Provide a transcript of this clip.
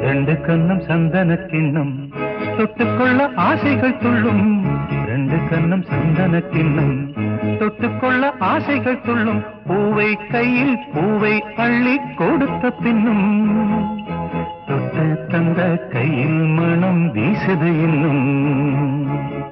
ரெண்டு கண்ணம் சந்தன கிண்ணம் தொட்டுக்கொள்ள ஆசைகள் துள்ளும். ரெண்டு கண்ணம் சந்தன கிண்ணம் தொட்டுக்கொள்ள ஆசைகள் துள்ளும். பூவை கையில் பூவை அள்ளி கொடுத்த பின்னும் தொட்ட தந்த கையில் மனம் வீசுது இன்னும்.